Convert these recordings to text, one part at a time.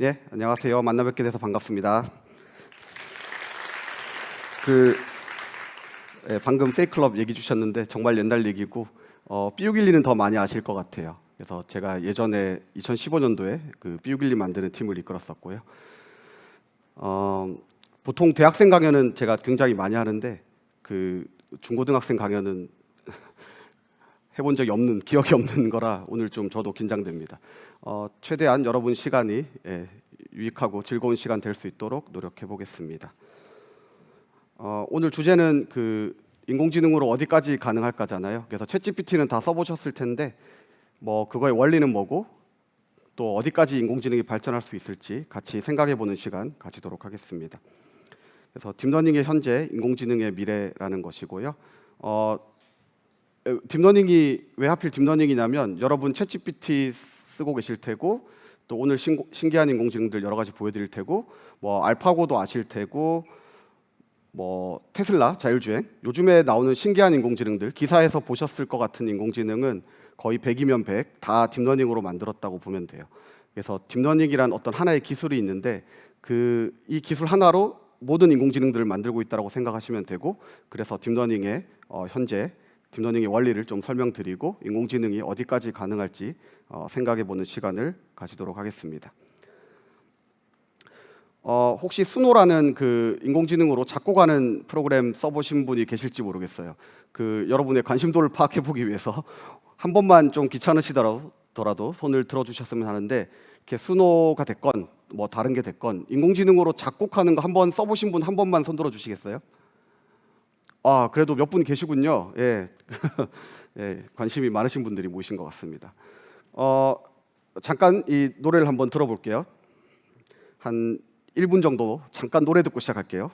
네, 안녕하세요. 만나 뵙게 돼서 반갑습니다. 그 방금 세이클럽 얘기 주셨는데 정말 옛날 얘기고 삐우길리는 더 많이 아실 것 같아요. 그래서 제가 예전에 2015년도에 그 삐우길리 만드는 팀을 이끌었었고요. 보통 대학생 강연은 제가 굉장히 많이 하는데 그 중고등학생 강연은 해본 적이 없는, 기억이 없는 거라 오늘 좀 저도 긴장됩니다. 최대한 여러분 시간이 유익하고 즐거운 시간 될 수 있도록 노력해 보겠습니다. 오늘 주제는 그 인공지능으로 어디까지 가능할까잖아요. 그래서 챗GPT는 다 써보셨을 텐데 뭐 그거의 원리는 뭐고 또 어디까지 인공지능이 발전할 수 있을지 같이 생각해보는 시간 가지도록 하겠습니다. 그래서 딥러닝의 현재, 인공지능의 미래라는 것이고요. 딥러닝이 왜 하필 딥러닝이냐면 여러분 챗GPT 쓰고 계실 테고 또 오늘 신기한 인공지능들 여러 가지 보여드릴 테고 뭐 알파고도 아실 테고 뭐 테슬라 자율주행 요즘에 나오는 신기한 인공지능들 기사에서 보셨을 것 같은 인공지능은 거의 100이면 100 다 딥러닝으로 만들었다고 보면 돼요. 그래서 딥러닝이란 어떤 하나의 기술이 있는데 이 기술 하나로 모든 인공지능들을 만들고 있다고 생각하시면 되고 그래서 딥러닝의 현재 딥러닝의 원리를 좀 설명드리고 인공지능이 어디까지 가능할지 생각해보는 시간을 가지도록 하겠습니다. 혹시 수노라는 그 인공지능으로 작곡하는 프로그램 써보신 분이 계실지 모르겠어요. 그 여러분의 관심도를 파악해보기 위해서 한 번만 좀 귀찮으시더라도 손을 들어주셨으면 하는데 이렇게 수노가 됐건 뭐 다른 게 됐건 인공지능으로 작곡하는 거 한 번 써보신 분 한 번만 손 들어주시겠어요? 그래도 몇 분 계시군요. 예. 예, 관심이 많으신 분들이 모이신 것 같습니다. 잠깐 이 노래를 한번 들어볼게요. 한 1분 정도 잠깐 노래 듣고 시작할게요.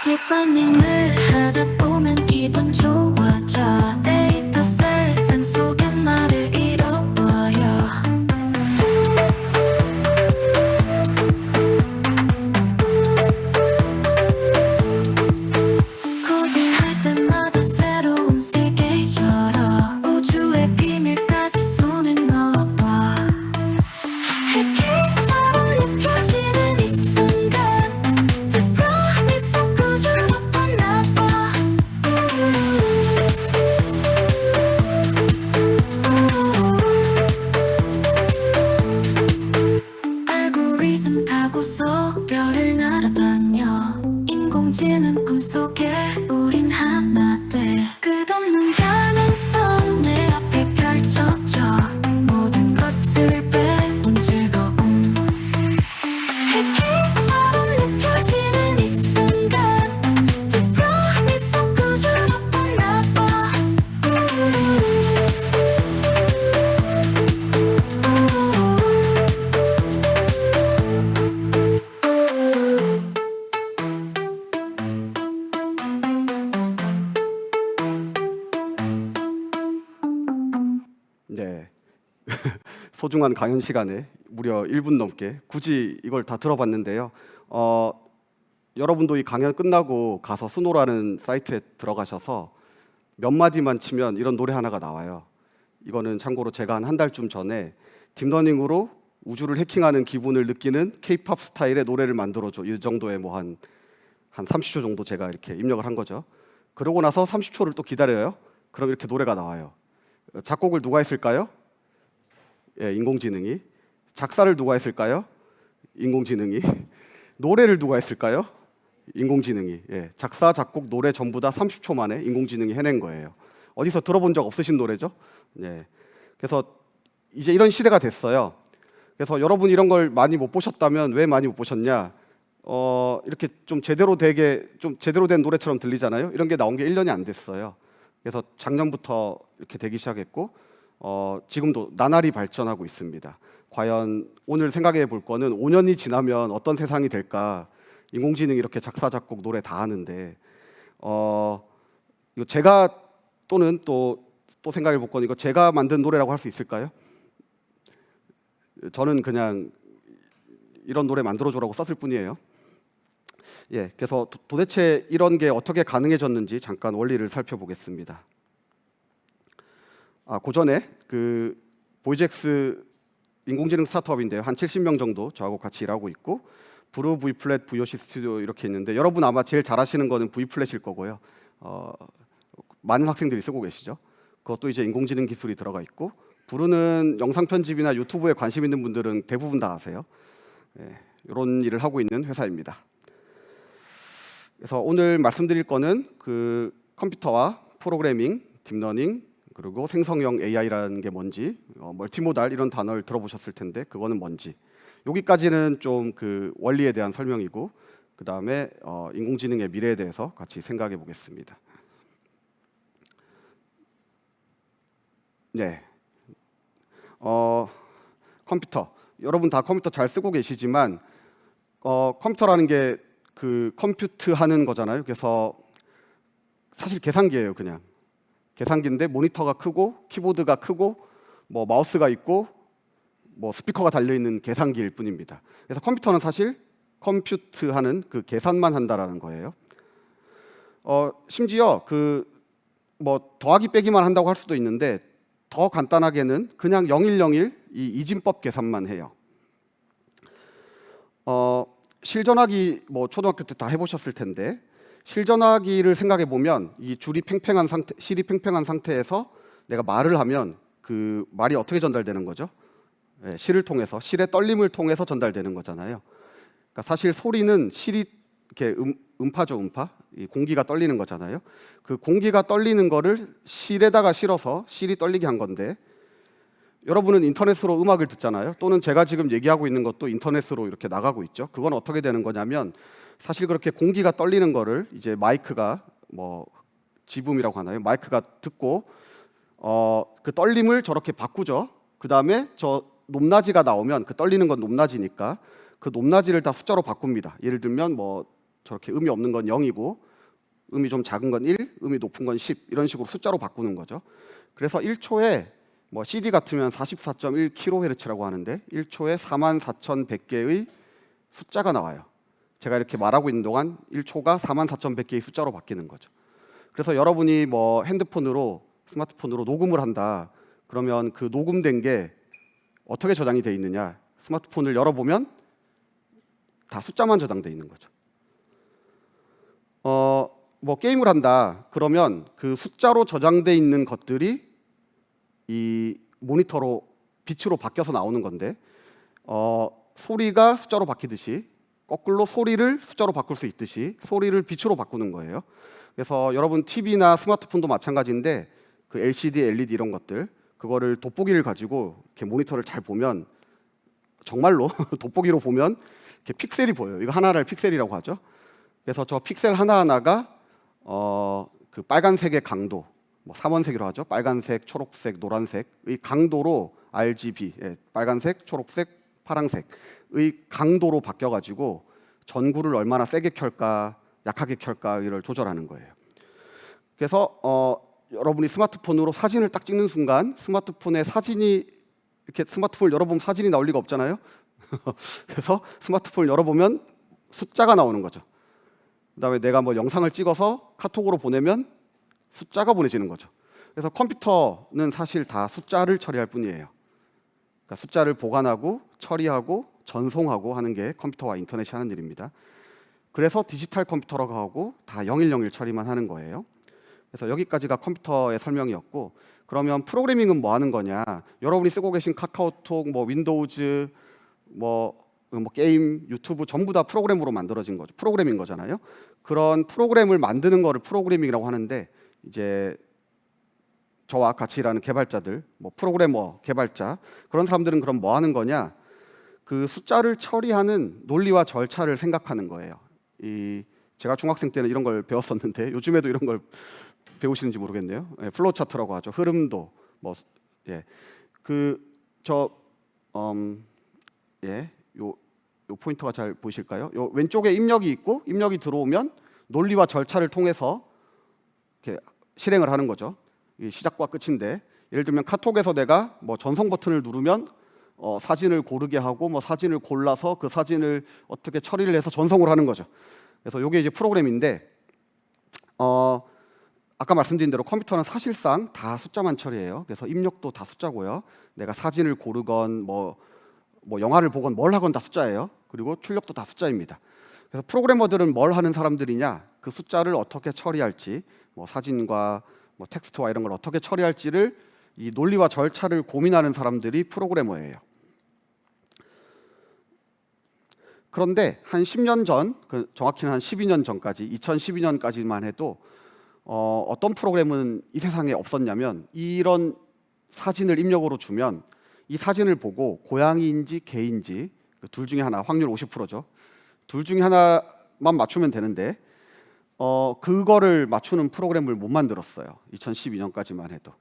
딥러닝을 하다 보면 기분 좋아져 데이터셋 산 속에 나를 잃어버려 코딩할 때마다 새로운 세계 열어 우주의 비밀까지 손에 넣어봐 해킹처럼 느껴지는 이 순간 딥러닝 속 구조로 뻗나봐 알고리즘 타고서 별을 날아다녀 인공지능 꿈속에 우린 하나 돼 끝없는 가능성 내 앞에 펼쳐져 모든 것을 배운 즐거움 해킹처럼 느껴지는 이 순간 딥러닝 속 구조로 뻗나봐 네. 소중한 강연 시간에 무려 1분 넘게 굳이 이걸 다 들어봤는데요. 여러분도 이 강연 끝나고 가서 수노라는 사이트에 들어가셔서 몇 마디만 치면 이런 노래 하나가 나와요. 이거는 참고로 제가 한 달쯤 전에 딥러닝으로 우주를 해킹하는 기분을 느끼는 K-팝 스타일의 노래를 만들어줘. 이 정도의 뭐 한 30초 정도 제가 이렇게 입력을 한 거죠. 그러고 나서 30초를 또 기다려요. 그럼 이렇게 노래가 나와요. 작곡을 누가 했을까요? 예, 인공지능이. 작사를 누가 했을까요? 인공지능이. 노래를 누가 했을까요? 인공지능이. 예, 작사, 작곡, 노래 전부 다 30초 만에 인공지능이 해낸 거예요. 어디서 들어본 적 없으신 노래죠? 예. 그래서 이제 이런 시대가 됐어요. 그래서 여러분 이런 걸 많이 못 보셨다면 왜 많이 못 보셨냐? 이렇게 좀 제대로 된 노래처럼 들리잖아요. 이런 게 나온 게 1년이 안 됐어요. 그래서 작년부터 이렇게 되기 시작했고 지금도 나날이 발전하고 있습니다. 과연 오늘 생각해 볼 거는 5년이 지나면 어떤 세상이 될까? 인공지능이 이렇게 작사, 작곡, 노래 다 하는데 이거 제가 또는 또 생각해 볼 건 이거 제가 만든 노래라고 할 수 있을까요? 저는 그냥 이런 노래 만들어줘라고 썼을 뿐이에요. 예, 그래서 도대체 이런 게 어떻게 가능해졌는지 잠깐 원리를 살펴보겠습니다. 그 전에 그 보이젝스 인공지능 스타트업인데요. 한 70명 정도 저하고 같이 일하고 있고 브루, V플랫, VOC 스튜디오 이렇게 있는데 여러분 아마 제일 잘하시는 거는 V플랫일 거고요. 많은 학생들이 쓰고 계시죠. 그것도 이제 인공지능 기술이 들어가 있고 브루는 영상 편집이나 유튜브에 관심 있는 분들은 대부분 다 아세요. 이런 일을 하고 있는 회사입니다. 그래서 오늘 말씀드릴 거는 그 컴퓨터와 프로그래밍, 딥러닝 그리고 생성형 AI라는 게 뭔지, 멀티모달 이런 단어를 들어보셨을 텐데 그거는 뭔지. 여기까지는 좀 그 원리에 대한 설명이고 그 다음에 인공지능의 미래에 대해서 같이 생각해 보겠습니다. 네, 컴퓨터. 여러분 다 컴퓨터 잘 쓰고 계시지만 컴퓨터라는 게 그 컴퓨트 하는 거잖아요. 그래서 사실 계산기예요, 그냥. 계산기인데 모니터가 크고 키보드가 크고 뭐 마우스가 있고 뭐 스피커가 달려 있는 계산기일 뿐입니다. 그래서 컴퓨터는 사실 컴퓨트하는 그 계산만 한다라는 거예요. 심지어 그 뭐 더하기 빼기만 한다고 할 수도 있는데 더 간단하게는 그냥 0101 이 이진법 계산만 해요. 실전화기 뭐 초등학교 때 다 해보셨을 텐데 실전화기를 생각해 보면 이 줄이 팽팽한 상태, 실이 팽팽한 상태에서 내가 말을 하면 그 말이 어떻게 전달되는 거죠? 실을 통해서, 실의 떨림을 통해서 전달되는 거잖아요. 그러니까 사실 소리는 실이 이렇게 음파죠, 음파. 이 공기가 떨리는 거잖아요. 그 공기가 떨리는 거를 실에다가 실어서 실이 떨리게 한 건데 여러분은 인터넷으로 음악을 듣잖아요. 또는 제가 지금 얘기하고 있는 것도 인터넷으로 이렇게 나가고 있죠. 그건 어떻게 되는 거냐면 사실 그렇게 공기가 떨리는 거를 이제 마이크가 뭐 지붐이라고 하나요? 마이크가 듣고 그 떨림을 저렇게 바꾸죠. 그 다음에 저 높낮이가 나오면 그 떨리는 건 높낮이니까 그 높낮이를 다 숫자로 바꿉니다. 예를 들면 뭐 저렇게 음이 없는 건 0이고 음이 좀 작은 건 1, 음이 높은 건 10 이런 식으로 숫자로 바꾸는 거죠. 그래서 1초에 뭐 CD 같으면 44.1kHz라고 하는데 1초에 44,100개의 숫자가 나와요. 제가 이렇게 말하고 있는 동안 1초가 44,100개의 숫자로 바뀌는 거죠. 그래서 여러분이 뭐 핸드폰으로 스마트폰으로 녹음을 한다. 그러면 그 녹음된 게 어떻게 저장이 돼 있느냐? 스마트폰을 열어보면 다 숫자만 저장돼 있는 거죠. 뭐 게임을 한다. 그러면 그 숫자로 저장돼 있는 것들이 이 모니터로 빛으로 바뀌어서 나오는 건데 소리가 숫자로 바뀌듯이 거꾸로 소리를 숫자로 바꿀 수 있듯이 소리를 빛으로 바꾸는 거예요. 그래서 여러분 TV나 스마트폰도 마찬가지인데 그 LCD, LED 이런 것들 그거를 돋보기를 가지고 이렇게 모니터를 잘 보면 정말로 돋보기로 보면 이렇게 픽셀이 보여요. 이거 하나를 픽셀이라고 하죠. 그래서 저 픽셀 하나하나가 그 빨간색의 강도, 뭐 3원색이라고 하죠. 빨간색, 초록색, 노란색의 강도로 RGB, 빨간색, 초록색, 파란색의 강도로 바뀌어가지고 전구를 얼마나 세게 켤까, 약하게 켤까를 조절하는 거예요. 그래서 여러분이 스마트폰으로 사진을 딱 찍는 순간 스마트폰에 사진이 이렇게 스마트폰을 열어보면 사진이 나올 리가 없잖아요. 그래서 스마트폰을 열어보면 숫자가 나오는 거죠. 그다음에 내가 뭐 영상을 찍어서 카톡으로 보내면 숫자가 보내지는 거죠. 그래서 컴퓨터는 사실 다 숫자를 처리할 뿐이에요. 그러니까 숫자를 보관하고 처리하고 전송하고 하는 게 컴퓨터와 인터넷이 하는 일입니다. 그래서 디지털 컴퓨터라고 하고 다 0101 처리만 하는 거예요. 그래서 여기까지가 컴퓨터의 설명이었고 그러면 프로그래밍은 뭐 하는 거냐? 여러분이 쓰고 계신 카카오톡, 뭐 윈도우즈, 뭐 게임, 유튜브 전부 다 프로그램으로 만들어진 거죠. 프로그램인 거잖아요. 그런 프로그램을 만드는 거를 프로그래밍이라고 하는데 이제 저와 같이 일하는 개발자들, 뭐 프로그래머, 개발자 그런 사람들은 그럼 뭐 하는 거냐? 그 숫자를 처리하는 논리와 절차를 생각하는 거예요. 제가 중학생 때는 이런 걸 배웠었는데 요즘에도 이런 걸 배우시는지 모르겠네요. 플로우 차트라고 하죠. 흐름도 요 포인터가 잘 보이실까요? 요 왼쪽에 입력이 있고 입력이 들어오면 논리와 절차를 통해서 이렇게 실행을 하는 거죠. 이 시작과 끝인데 예를 들면 카톡에서 내가 뭐 전송 버튼을 누르면 사진을 고르게 하고 뭐 사진을 골라서 그 사진을 어떻게 처리를 해서 전송을 하는 거죠. 그래서 이게 이제 프로그램인데 아까 말씀드린 대로 컴퓨터는 사실상 다 숫자만 처리해요. 그래서 입력도 다 숫자고요. 내가 사진을 고르건 뭐 영화를 보건 뭘 하건 다 숫자예요. 그리고 출력도 다 숫자입니다. 그래서 프로그래머들은 뭘 하는 사람들이냐? 그 숫자를 어떻게 처리할지, 뭐 사진과 뭐 텍스트와 이런 걸 어떻게 처리할지를 이 논리와 절차를 고민하는 사람들이 프로그래머예요. 그런데 한 10년 전, 정확히는 한 12년 전까지, 2012년까지만 해도 어떤 프로그램은 이 세상에 없었냐면, 이런 사진을 입력으로 주면 이 사진을 보고 고양이인지 개인지 둘 중에 하나, 확률 50%죠. 둘 중에 하나만 맞추면 되는데 그거를 맞추는 프로그램을 못 만들었어요. 2012년까지만 해도.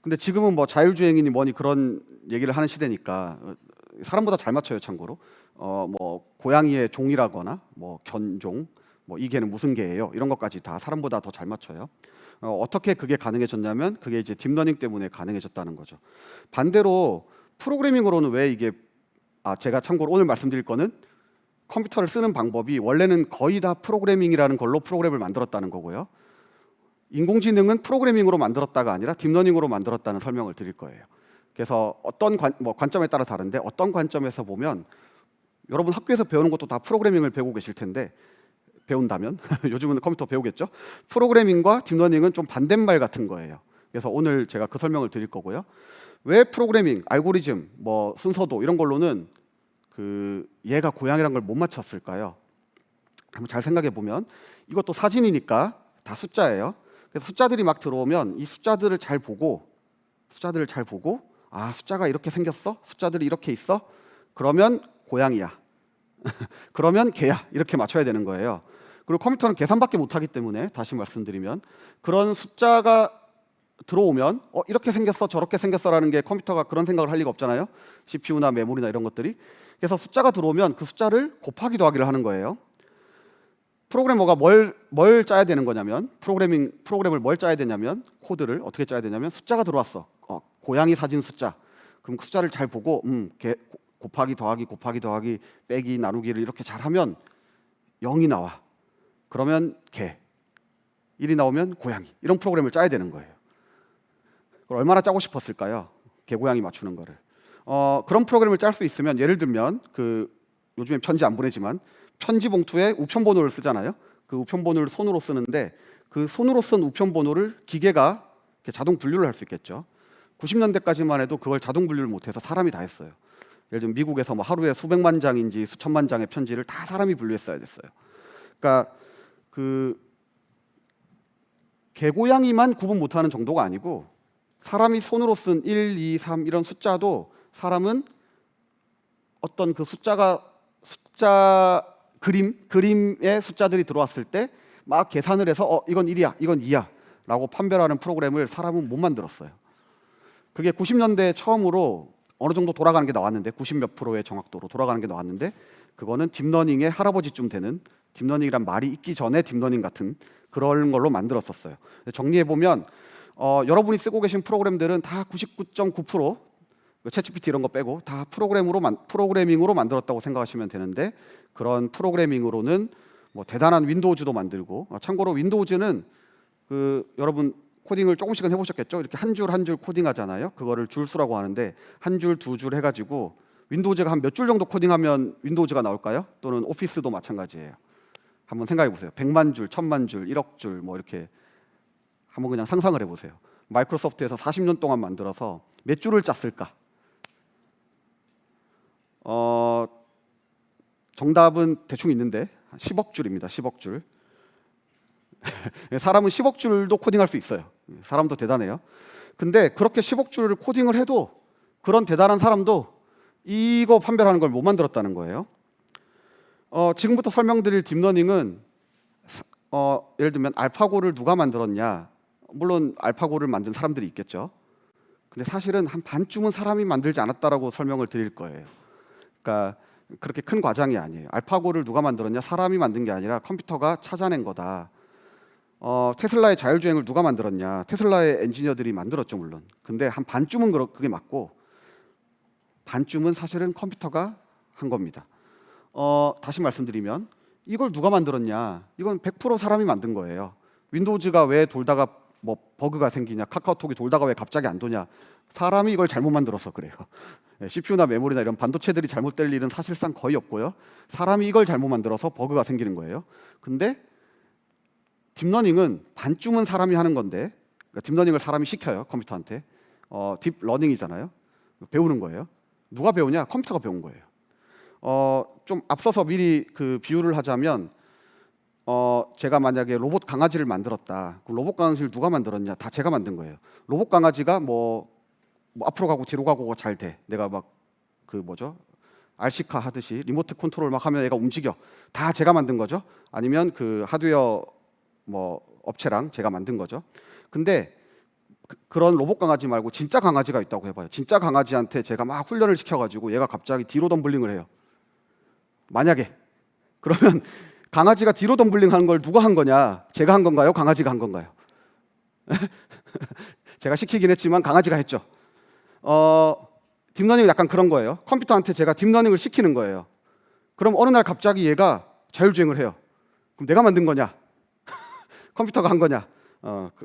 근데 지금은 뭐 자율주행이니 뭐니 그런 얘기를 하는 시대니까 사람보다 잘 맞춰요. 참고로 뭐 고양이의 종이라거나 뭐 견종, 뭐 이 개는 무슨 개예요, 이런 것까지 다 사람보다 더 잘 맞춰요. 어떻게 그게 가능해졌냐면 그게 이제 딥러닝 때문에 가능해졌다는 거죠. 반대로 프로그래밍으로는 왜 이게 제가 참고로 오늘 말씀드릴 거는 컴퓨터를 쓰는 방법이 원래는 거의 다 프로그래밍이라는 걸로 프로그램을 만들었다는 거고요. 인공지능은 프로그래밍으로 만들었다가 아니라 딥러닝으로 만들었다는 설명을 드릴 거예요. 그래서 어떤 관점에 따라 다른데, 어떤 관점에서 보면 여러분 학교에서 배우는 것도 다 프로그래밍을 배우고 계실 텐데, 배운다면 요즘은 컴퓨터 배우겠죠. 프로그래밍과 딥러닝은 좀 반대말 같은 거예요. 그래서 오늘 제가 그 설명을 드릴 거고요. 왜 프로그래밍, 알고리즘, 뭐 순서도 이런 걸로는 얘가 고양이란 걸 못 맞췄을까요? 한번 잘 생각해 보면 이것도 사진이니까 다 숫자예요. 그래서 숫자들이 막 들어오면 이 숫자들을 잘 보고 숫자가 이렇게 생겼어? 숫자들이 이렇게 있어? 그러면 고양이야. 그러면 개야. 이렇게 맞춰야 되는 거예요. 그리고 컴퓨터는 계산밖에 못하기 때문에, 다시 말씀드리면 그런 숫자가 들어오면 이렇게 생겼어, 저렇게 생겼어라는 게 컴퓨터가 그런 생각을 할 리가 없잖아요. CPU나 메모리나 이런 것들이. 그래서 숫자가 들어오면 그 숫자를 곱하기 더하기를 하는 거예요. 프로그래머가 뭘 짜야 되는 거냐면, 프로그램을 뭘 짜야 되냐면, 코드를 어떻게 짜야 되냐면, 숫자가 들어왔어. 고양이 사진 숫자. 그럼 그 숫자를 잘 보고 곱하기 더하기 빼기 나누기를 이렇게 잘하면 0이 나와. 그러면 개. 1이 나오면 고양이. 이런 프로그램을 짜야 되는 거예요. 그걸 얼마나 짜고 싶었을까요? 개 고양이 맞추는 거를. 그런 프로그램을 짤 수 있으면, 예를 들면 요즘에 편지 안 보내지만 편지 봉투에 우편번호를 쓰잖아요. 그 우편번호를 손으로 쓰는데 그 손으로 쓴 우편번호를 기계가 자동 분류를 할 수 있겠죠. 90년대까지만 해도 그걸 자동 분류를 못해서 사람이 다 했어요. 예를 들면 미국에서 뭐 하루에 수백만 장인지 수천만 장의 편지를 다 사람이 분류했어야 됐어요. 그러니까 개고양이만 구분 못하는 정도가 아니고, 사람이 손으로 쓴 1, 2, 3 이런 숫자도 사람은 어떤 그 숫자 그림의 숫자들이 들어왔을 때 막 계산을 해서 이건 1이야, 이건 2야 라고 판별하는 프로그램을 사람은 못 만들었어요. 그게 90년대 처음으로 어느 정도 돌아가는 게 나왔는데, 90몇 %의 정확도로 돌아가는 게 나왔는데, 그거는 딥러닝의 할아버지쯤 되는, 딥러닝이란 말이 있기 전에 딥러닝 같은 그런 걸로 만들었었어요. 정리해 보면 여러분이 쓰고 계신 프로그램들은 다 99.9%, 챗GPT 이런 거 빼고 다 프로그래밍으로 만들었다고 생각하시면 되는데, 그런 프로그래밍으로는 뭐 대단한 윈도우즈도 만들고, 참고로 윈도우즈는 여러분 코딩을 조금씩은 해보셨겠죠? 이렇게 한 줄 한 줄 코딩하잖아요. 그거를 줄수라고 하는데, 한 줄, 두 줄 해가지고 윈도우즈가 한 몇 줄 정도 코딩하면 윈도우즈가 나올까요? 또는 오피스도 마찬가지예요. 한번 생각해 보세요. 100만 줄, 1000만 줄, 1억 줄, 뭐 이렇게 한번 그냥 상상을 해보세요. 마이크로소프트에서 40년 동안 만들어서 몇 줄을 짰을까? 정답은 대충 있는데 10억 줄입니다. 10억 줄. 사람은 10억 줄도 코딩할 수 있어요. 사람도 대단해요. 근데 그렇게 10억 줄을 코딩을 해도 그런 대단한 사람도 이거 판별하는 걸 못 만들었다는 거예요. 지금부터 설명드릴 딥러닝은 예를 들면 알파고를 누가 만들었냐? 물론 알파고를 만든 사람들이 있겠죠. 근데 사실은 한 반쯤은 사람이 만들지 않았다라고 설명을 드릴 거예요. 그러니까 그렇게 큰 과장이 아니에요. 알파고를 누가 만들었냐? 사람이 만든 게 아니라 컴퓨터가 찾아낸 거다. 테슬라의 자율주행을 누가 만들었냐? 테슬라의 엔지니어들이 만들었죠, 물론. 근데 한 반쯤은 그게 맞고, 반쯤은 사실은 컴퓨터가 한 겁니다. 다시 말씀드리면 이걸 누가 만들었냐? 이건 100% 사람이 만든 거예요. 윈도우즈가 왜 돌다가 뭐 버그가 생기냐, 카카오톡이 돌다가 왜 갑자기 안 도냐, 사람이 이걸 잘못 만들어서 그래요. CPU나 메모리나 이런 반도체들이 잘못될 일은 사실상 거의 없고요. 사람이 이걸 잘못 만들어서 버그가 생기는 거예요. 근데 딥러닝은 반쯤은 사람이 하는 건데, 그러니까 딥러닝을 사람이 시켜요, 컴퓨터한테. 딥러닝이잖아요. 배우는 거예요. 누가 배우냐? 컴퓨터가 배운 거예요. 좀 앞서서 미리 그 비유를 하자면, 제가 만약에 로봇 강아지를 만들었다. 그럼 로봇 강아지를 누가 만들었냐? 다 제가 만든 거예요. 로봇 강아지가 뭐 앞으로 가고 뒤로 가고가 잘 돼. 내가 막 그 뭐죠? RC카 하듯이 리모트 컨트롤 막 하면 얘가 움직여. 다 제가 만든 거죠. 아니면 그 하드웨어 뭐 업체랑 제가 만든 거죠. 근데 그런 로봇 강아지 말고 진짜 강아지가 있다고 해봐요. 진짜 강아지한테 제가 막 훈련을 시켜가지고 얘가 갑자기 뒤로 덤블링을 해요. 만약에 그러면 강아지가 뒤로 덤블링 하는 걸 누가 한 거냐? 제가 한 건가요? 강아지가 한 건가요? 제가 시키긴 했지만 강아지가 했죠. 딥러닝은 약간 그런 거예요. 컴퓨터한테 제가 딥러닝을 시키는 거예요. 그럼 어느 날 갑자기 얘가 자율주행을 해요. 그럼 내가 만든 거냐? 컴퓨터가 한 거냐?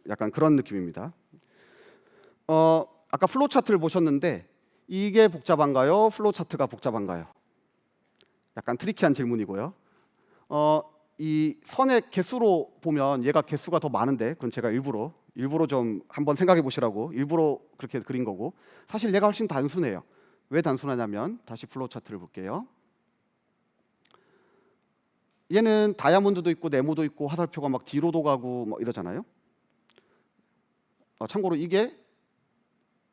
약간 그런 느낌입니다. 아까 플로우 차트를 보셨는데 이게 복잡한가요? 플로우 차트가 복잡한가요? 약간 트리키한 질문이고요. 이 선의 개수로 보면 얘가 개수가 더 많은데, 그건 제가 일부러 좀 한번 생각해 보시라고 일부러 그렇게 그린 거고, 사실 얘가 훨씬 단순해요. 왜 단순하냐면, 다시 플로우 차트를 볼게요. 얘는 다이아몬드도 있고 네모도 있고 화살표가 막 뒤로도 가고 뭐 이러잖아요. 참고로 이게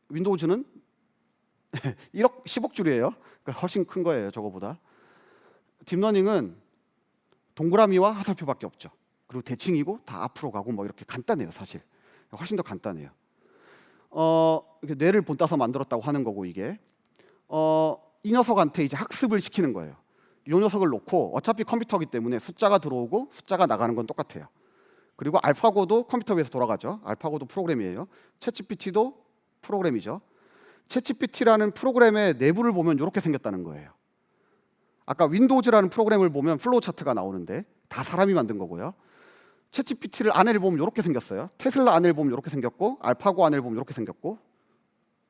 윈도우즈는 1억 10억 줄이에요. 그러니까 훨씬 큰 거예요, 저거보다. 딥러닝은 동그라미와 화살표밖에 없죠. 그리고 대칭이고 다 앞으로 가고 뭐 이렇게 간단해요, 사실. 훨씬 더 간단해요. 이렇게 뇌를 본따서 만들었다고 하는 거고, 이게 이 녀석한테 이제 학습을 시키는 거예요. 이 녀석을 놓고, 어차피 컴퓨터이기 때문에 숫자가 들어오고 숫자가 나가는 건 똑같아요. 그리고 알파고도 컴퓨터 위에서 돌아가죠. 알파고도 프로그램이에요. 챗GPT도 프로그램이죠. 챗GPT라는 프로그램의 내부를 보면 이렇게 생겼다는 거예요. 아까 윈도우즈라는 프로그램을 보면 플로우 차트가 나오는데 다 사람이 만든 거고요. 챗GPT를 안에를 보면 이렇게 생겼어요. 테슬라 안에를 보면 이렇게 생겼고, 알파고 안에를 보면 이렇게 생겼고,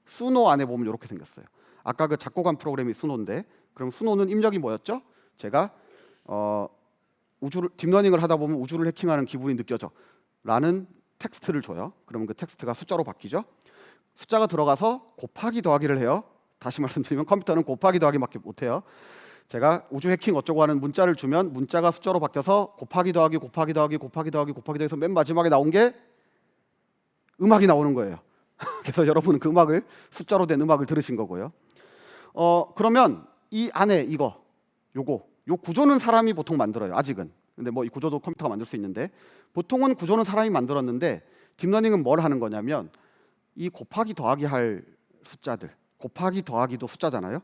수노 안에 보면 이렇게 생겼어요. 아까 그 작곡한 프로그램이 수노인데, 그럼 수노는 입력이 뭐였죠? 제가 딥러닝을 하다 보면 우주를 해킹하는 기분이 느껴져 라는 텍스트를 줘요. 그러면 그 텍스트가 숫자로 바뀌죠. 숫자가 들어가서 곱하기 더하기를 해요. 다시 말씀드리면 컴퓨터는 곱하기 더하기밖에 못해요. 제가 우주 해킹 어쩌고 하는 문자를 주면 문자가 숫자로 바뀌어서 곱하기 더하기 곱하기 더하기 곱하기 더하기 곱하기 더해서 맨 마지막에 나온 게 음악이 나오는 거예요. 그래서 여러분은 그 음악을, 숫자로 된 음악을 들으신 거고요. 그러면 이 안에 요 구조는 사람이 보통 만들어요, 아직은. 근데 뭐 이 구조도 컴퓨터가 만들 수 있는데, 보통은 구조는 사람이 만들었는데 딥러닝은 뭘 하는 거냐면, 이 곱하기 더하기 할 숫자들, 곱하기 더하기도 숫자잖아요.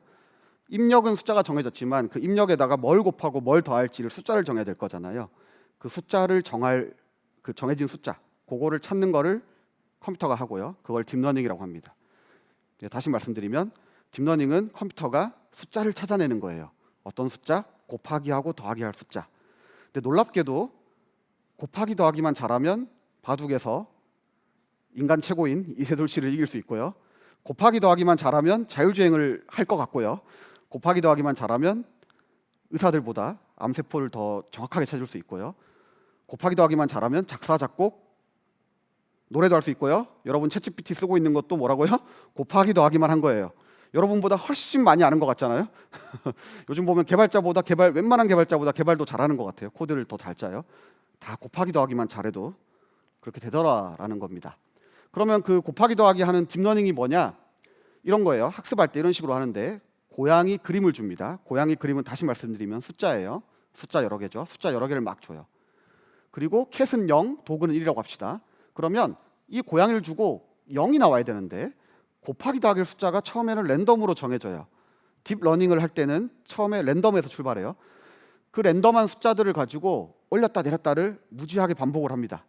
입력은 숫자가 정해졌지만 그 입력에다가 뭘 곱하고 뭘 더할지를 숫자를 정해야 될 거잖아요. 그 숫자를 정할, 그 정해진 숫자, 그거를 찾는 거를 컴퓨터가 하고요. 그걸 딥러닝이라고 합니다. 다시 말씀드리면 딥러닝은 컴퓨터가 숫자를 찾아내는 거예요. 어떤 숫자? 곱하기하고 더하기 할 숫자. 근데 놀랍게도 곱하기 더하기만 잘하면 바둑에서 인간 최고인 이세돌 씨를 이길 수 있고요. 곱하기 더하기만 잘하면 자율주행을 할 것 같고요. 곱하기 더하기만 잘하면 의사들보다 암세포를 더 정확하게 찾을 수 있고요. 곱하기 더하기만 잘하면 작사, 작곡, 노래도 할 수 있고요. 여러분 챗GPT 쓰고 있는 것도 뭐라고요? 곱하기 더하기만 한 거예요. 여러분보다 훨씬 많이 아는 것 같잖아요. 요즘 보면 웬만한 개발자보다 개발도 잘하는 것 같아요. 코드를 더 잘 짜요. 다 곱하기 더하기만 잘해도 그렇게 되더라라는 겁니다. 그러면 그 곱하기 더하기 하는 딥러닝이 뭐냐? 이런 거예요. 학습할 때 이런 식으로 하는데, 고양이 그림을 줍니다. 고양이 그림은 다시 말씀드리면 숫자예요. 숫자 여러 개죠. 숫자 여러 개를 막 줘요. 그리고 캣은 0, 도그는 1이라고 합시다. 그러면 이 고양이를 주고 0이 나와야 되는데, 곱하기 더하기 숫자가 처음에는 랜덤으로 정해져요. 딥러닝을 할 때는 처음에 랜덤에서 출발해요. 그 랜덤한 숫자들을 가지고 올렸다 내렸다를 무지하게 반복을 합니다.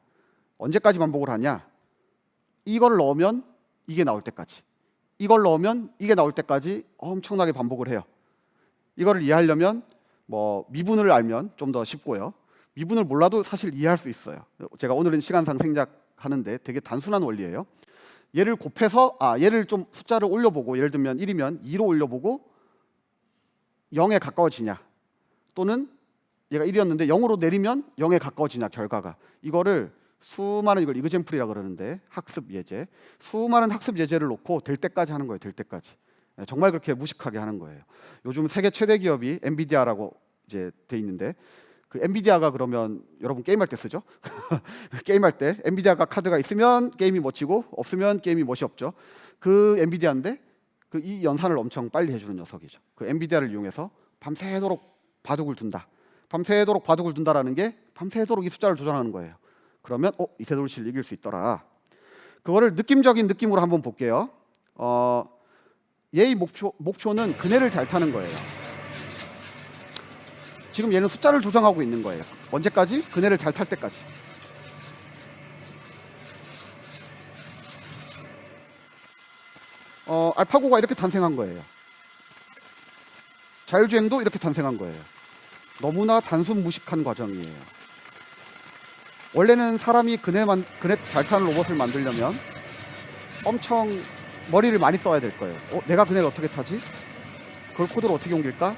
언제까지 반복을 하냐? 이걸 넣으면 이게 나올 때까지, 이걸 넣으면 이게 나올 때까지 엄청나게 반복을 해요. 이거를 이해하려면 뭐 미분을 알면 좀 더 쉽고요. 미분을 몰라도 사실 이해할 수 있어요. 제가 오늘은 시간상 생략 하는데 되게 단순한 원리예요. 얘를 곱해서 얘를 좀 숫자를 올려보고, 예를 들면 1이면 2로 올려보고 0에 가까워지냐, 또는 얘가 1이었는데 0으로 내리면 0에 가까워지냐, 결과가. 이거를 수많은, 이걸 이그젠플이라 그러는데, 학습 예제, 수많은 학습 예제를 놓고 될 때까지 하는 거예요. 될 때까지. 정말 그렇게 무식하게 하는 거예요. 요즘 세계 최대 기업이 엔비디아라고 이제 돼 있는데, 그 엔비디아가 그러면 여러분 게임할 때 쓰죠? 게임할 때 엔비디아가 카드가 있으면 게임이 멋지고 없으면 게임이 멋이 없죠. 그 엔비디아인데 그 이 연산을 엄청 빨리 해주는 녀석이죠. 그 엔비디아를 이용해서 밤새도록 바둑을 둔다. 밤새도록 바둑을 둔다라는 게 밤새도록 이 숫자를 조정하는 거예요. 그러면 이세돌 씨를 이길 수 있더라. 그거를 느낌적인 느낌으로 한번 볼게요. 얘의 목표는 그네를 잘 타는 거예요. 지금 얘는 숫자를 조정하고 있는 거예요. 언제까지? 그네를 잘 탈 때까지. 알파고가 이렇게 탄생한 거예요. 자율주행도 이렇게 탄생한 거예요. 너무나 단순 무식한 과정이에요. 원래는 사람이 그네 잘 타는 로봇을 만들려면 엄청 머리를 많이 써야 될 거예요. 내가 그네를 어떻게 타지? 그걸 코드로 어떻게 옮길까?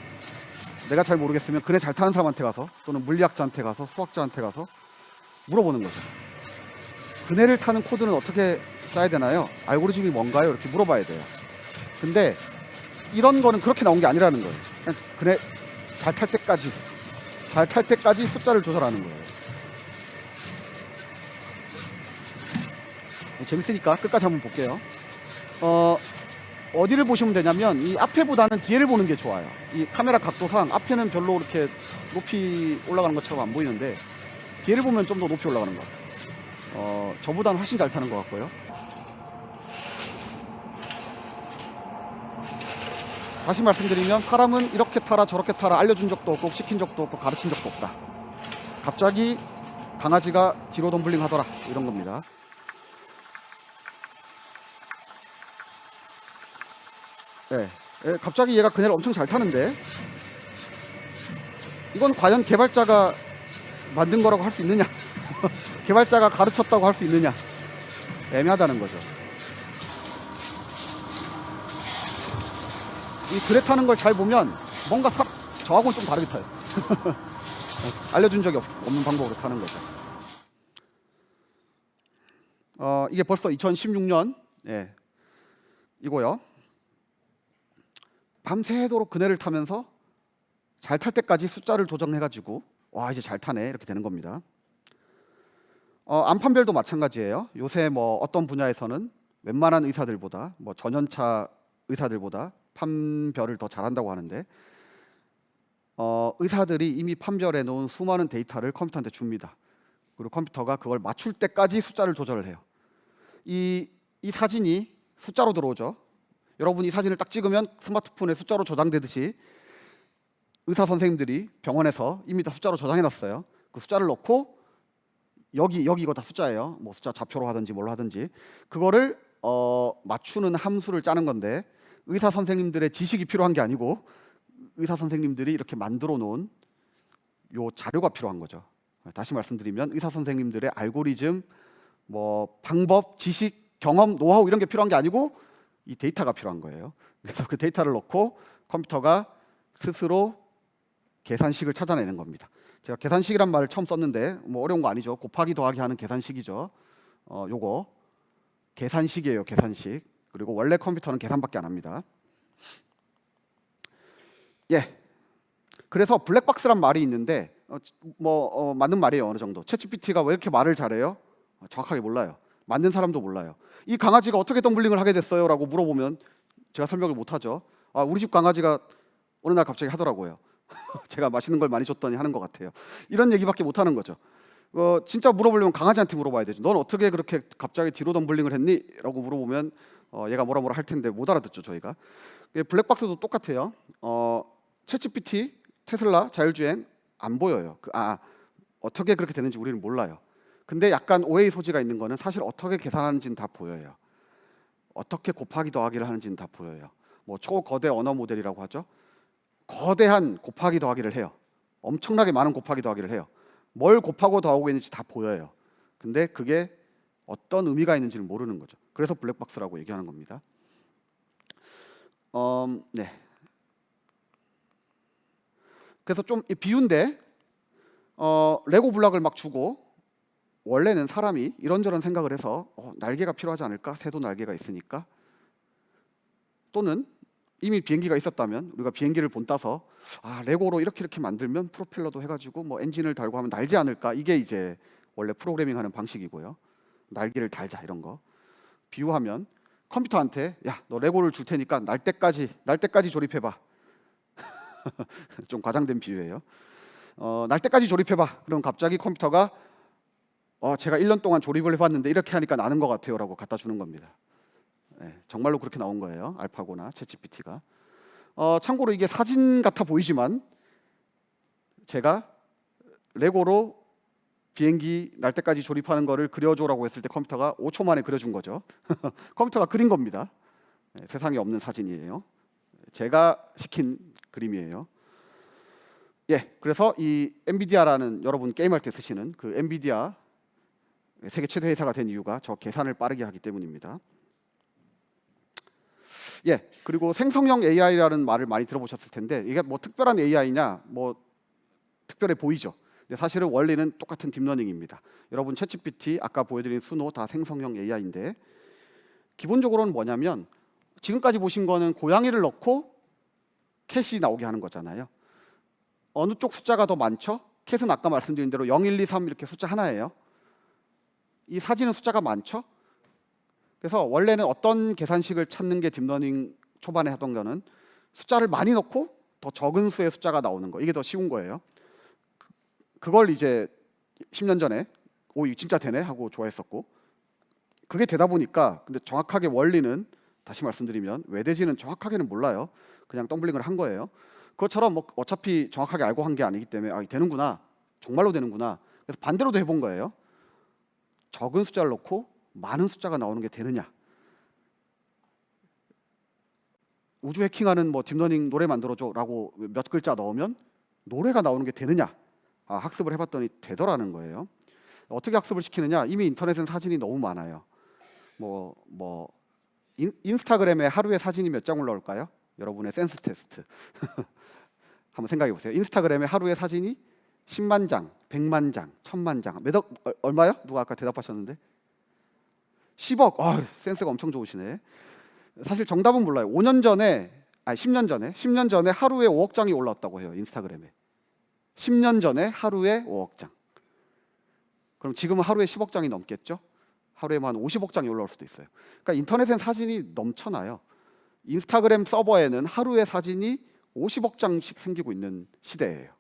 내가 잘 모르겠으면 그네 잘 타는 사람한테 가서, 또는 물리학자한테 가서, 수학자한테 가서 물어보는 거죠. 그네를 타는 코드는 어떻게 써야 되나요? 알고리즘이 뭔가요? 이렇게 물어봐야 돼요. 근데 이런 거는 그렇게 나온 게 아니라는 거예요. 그냥 그네 잘 탈 때까지 숫자를 조절하는 거예요. 재밌으니까 끝까지 한번 볼게요. 어디를 보시면 되냐면 이 앞에보다는 뒤에를 보는 게 좋아요. 이 카메라 각도상 앞에는 별로 이렇게 높이 올라가는 것처럼 안 보이는데 뒤에를 보면 좀 더 높이 올라가는 것 같아요. 저보다는 훨씬 잘 타는 것 같고요. 다시 말씀드리면 사람은 이렇게 타라 저렇게 타라 알려준 적도 없고 시킨 적도 없고 가르친 적도 없다. 갑자기 강아지가 뒤로 덤블링 하더라, 이런 겁니다. 갑자기 얘가 그네를 엄청 잘 타는데 이건 과연 개발자가 만든 거라고 할 수 있느냐? 개발자가 가르쳤다고 할 수 있느냐? 애매하다는 거죠. 이 그네 타는 걸 잘 보면 뭔가 저하고는 좀 다르게 타요. 알려준 적이 없는 방법으로 타는 거죠. 이게 벌써 2016년 이고요. 밤새도록 그네를 타면서 잘 탈 때까지 숫자를 조정해가지고 와 이제 잘 타네 이렇게 되는 겁니다. 암판별도 마찬가지예요. 요새 뭐 어떤 분야에서는 웬만한 의사들보다, 뭐 전연차 의사들보다 판별을 더 잘한다고 하는데 의사들이 이미 판별해 놓은 수많은 데이터를 컴퓨터한테 줍니다. 그리고 컴퓨터가 그걸 맞출 때까지 숫자를 조절을 해요. 이 사진이 숫자로 들어오죠. 여러분이 사진을 딱 찍으면 스마트폰에 숫자로 저장되듯이 의사 선생님들이 병원에서 이미 다 숫자로 저장해놨어요. 그 숫자를 넣고 여기 이거 다 숫자예요. 뭐 숫자 좌표로 하든지 뭘로 하든지 그거를 맞추는 함수를 짜는 건데 의사 선생님들의 지식이 필요한 게 아니고 의사 선생님들이 이렇게 만들어 놓은 요 자료가 필요한 거죠. 다시 말씀드리면 의사 선생님들의 알고리즘, 뭐 방법, 지식, 경험, 노하우 이런 게 필요한 게 아니고 이 데이터가 필요한 거예요. 그래서 그 데이터를 넣고 컴퓨터가 스스로 계산식을 찾아내는 겁니다. 제가 계산식이란 말을 처음 썼는데 뭐 어려운 거 아니죠. 곱하기 더하기 하는 계산식이죠. 요거 계산식이에요. 계산식. 그리고 원래 컴퓨터는 계산밖에 안 합니다. 그래서 블랙박스란 말이 있는데 맞는 말이에요. 어느 정도. 챗GPT가 왜 이렇게 말을 잘해요? 정확하게 몰라요. 만든 사람도 몰라요. 이 강아지가 어떻게 덤블링을 하게 됐어요? 라고 물어보면 제가 설명을 못하죠. 우리 집 강아지가 어느 날 갑자기 하더라고요. 제가 맛있는 걸 많이 줬더니 하는 것 같아요. 이런 얘기밖에 못하는 거죠. 진짜 물어보려면 강아지한테 물어봐야 되죠. 넌 어떻게 그렇게 갑자기 뒤로 덤블링을 했니? 라고 물어보면 얘가 뭐라 할 텐데 못 알아듣죠 저희가. 블랙박스도 똑같아요. 챗GPT, 테슬라, 자율주행 안 보여요. 어떻게 그렇게 되는지 우리는 몰라요. 근데 약간 오해의 소지가 있는 거는 사실 어떻게 계산하는지는 다 보여요. 어떻게 곱하기 더하기를 하는지는 다 보여요. 뭐 초거대 언어 모델이라고 하죠. 거대한 곱하기 더하기를 해요. 엄청나게 많은 곱하기 더하기를 해요. 뭘 곱하고 더하고 있는지 다 보여요. 근데 그게 어떤 의미가 있는지를 모르는 거죠. 그래서 블랙박스라고 얘기하는 겁니다. 네. 그래서 좀 비유인데 레고 블락을 막 주고 원래는 사람이 이런저런 생각을 해서 날개가 필요하지 않을까? 새도 날개가 있으니까. 또는 이미 비행기가 있었다면 우리가 비행기를 본따서 레고로 이렇게 만들면 프로펠러도 해가지고 뭐 엔진을 달고 하면 날지 않을까? 이게 이제 원래 프로그래밍하는 방식이고요. 날개를 달자 이런 거. 비유하면 컴퓨터한테 야, 너 레고를 줄 테니까 날 때까지 조립해봐. 좀 과장된 비유예요. 날 때까지 조립해봐. 그럼 갑자기 컴퓨터가 제가 1년 동안 조립을 해봤는데 이렇게 하니까 나는 것 같아요라고 갖다 주는 겁니다. 네, 정말로 그렇게 나온 거예요. 알파고나 챗GPT가. 참고로 이게 사진 같아 보이지만 제가 레고로 비행기 날 때까지 조립하는 거를 그려줘라고 했을 때 컴퓨터가 5초 만에 그려준 거죠. 컴퓨터가 그린 겁니다. 네, 세상에 없는 사진이에요. 제가 시킨 그림이에요. 예, 그래서 이 엔비디아라는 여러분 게임할 때 쓰시는 그 엔비디아 세계 최대 회사가 된 이유가 저 계산을 빠르게 하기 때문입니다. 예, 그리고 생성형 AI라는 말을 많이 들어보셨을 텐데 이게 뭐 특별한 AI냐, 뭐 특별해 보이죠. 근데 사실은 원리는 똑같은 딥러닝입니다. 여러분 챗GPT 아까 보여드린 수노 다 생성형 AI인데 기본적으로는 뭐냐면 지금까지 보신 거는 고양이를 넣고 캣이 나오게 하는 거잖아요. 어느 쪽 숫자가 더 많죠? 캣은 아까 말씀드린 대로 0, 1, 2, 3 이렇게 숫자 하나예요. 이 사진은 숫자가 많죠? 그래서 원래는 어떤 계산식을 찾는 게 딥러닝 초반에 하던 거는 숫자를 많이 넣고 더 적은 수의 숫자가 나오는 거. 이게 더 쉬운 거예요. 그걸 이제 10년 전에 이거 진짜 되네 하고 좋아했었고 그게 되다 보니까 근데 정확하게 원리는 다시 말씀드리면 외대지는 정확하게는 몰라요. 그냥 덤블링을 한 거예요. 그것처럼 뭐 어차피 정확하게 알고 한 게 아니기 때문에 되는구나. 정말로 되는구나. 그래서 반대로도 해본 거예요. 적은 숫자를 넣고 많은 숫자가 나오는 게 되느냐. 우주 해킹하는 뭐 딥러닝 노래 만들어줘라고 몇 글자 넣으면 노래가 나오는 게 되느냐. 학습을 해봤더니 되더라는 거예요. 어떻게 학습을 시키느냐? 이미 인터넷엔 사진이 너무 많아요. 인스타그램에 하루에 사진이 몇 장 올라올까요? 여러분의 센스 테스트. 한번 생각해 보세요. 인스타그램에 하루에 사진이 10만 장, 100만 장, 1000만 장. 얼마요? 누가 아까 대답하셨는데? 10억. 센스가 엄청 좋으시네. 사실 정답은 몰라요. 10년 전에 하루에 5억 장이 올라왔다고 해요. 인스타그램에. 10년 전에 하루에 5억 장. 그럼 지금은 하루에 10억 장이 넘겠죠? 하루에만 50억 장이 올라올 수도 있어요. 그러니까 인터넷엔 사진이 넘쳐나요. 인스타그램 서버에는 하루에 사진이 50억 장씩 생기고 있는 시대예요.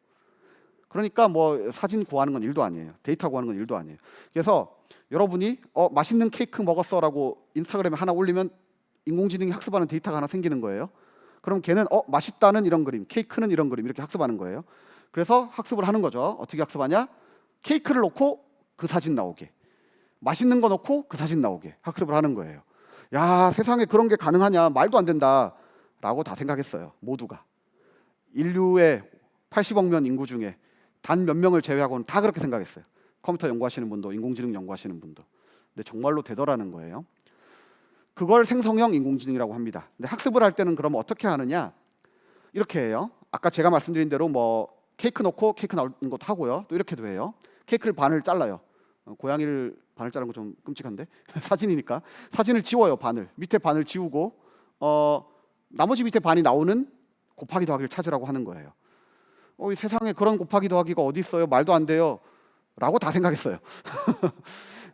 그러니까 뭐 사진 구하는 건 일도 아니에요. 데이터 구하는 건 일도 아니에요. 그래서 여러분이 맛있는 케이크 먹었어라고 인스타그램에 하나 올리면 인공지능이 학습하는 데이터가 하나 생기는 거예요. 그럼 걔는 맛있다는 이런 그림, 케이크는 이런 그림 이렇게 학습하는 거예요. 그래서 학습을 하는 거죠. 어떻게 학습하냐? 케이크를 놓고 그 사진 나오게, 맛있는 거 놓고 그 사진 나오게 학습을 하는 거예요. 야, 세상에 그런 게 가능하냐? 말도 안 된다라고 다 생각했어요. 모두가. 인류의 80억 명 인구 중에 단 몇 명을 제외하고는 다 그렇게 생각했어요. 컴퓨터 연구하시는 분도 인공지능 연구하시는 분도. 근데 정말로 되더라는 거예요. 그걸 생성형 인공지능이라고 합니다. 근데 학습을 할 때는 그럼 어떻게 하느냐? 이렇게 해요. 아까 제가 말씀드린 대로 뭐 케이크 넣고 케이크 나오는 것도 하고요. 또 이렇게도 해요. 케이크를 반을 잘라요. 고양이를 반을 자르는 거 좀 끔찍한데 사진이니까 사진을 지워요. 밑에 반을 지우고 나머지 밑에 반이 나오는 곱하기 더하기를 찾으라고 하는 거예요. 이 세상에 그런 곱하기 더하기가 어디 있어요? 말도 안 돼요. 라고 다 생각했어요.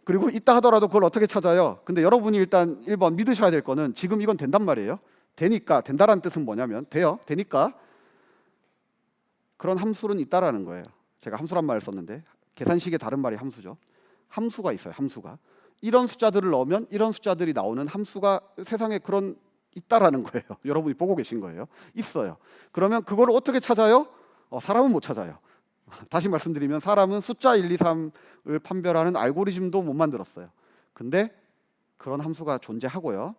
그리고 있다 하더라도 그걸 어떻게 찾아요? 근데 여러분이 일단 1번 믿으셔야 될 거는 지금 이건 된단 말이에요. 되니까, 된다라는 뜻은 뭐냐면 돼요. 되니까 그런 함수는 있다라는 거예요. 제가 함수란 말을 썼는데 계산식의 다른 말이 함수죠. 함수가 있어요. 함수가. 이런 숫자들을 넣으면 이런 숫자들이 나오는 함수가 세상에 그런 있다라는 거예요. 여러분이 보고 계신 거예요. 있어요. 그러면 그걸 어떻게 찾아요? 사람은 못 찾아요. 다시 말씀드리면 사람은 숫자 1, 2, 3을 판별하는 알고리즘도 못 만들었어요. 근데 그런 함수가 존재하고요.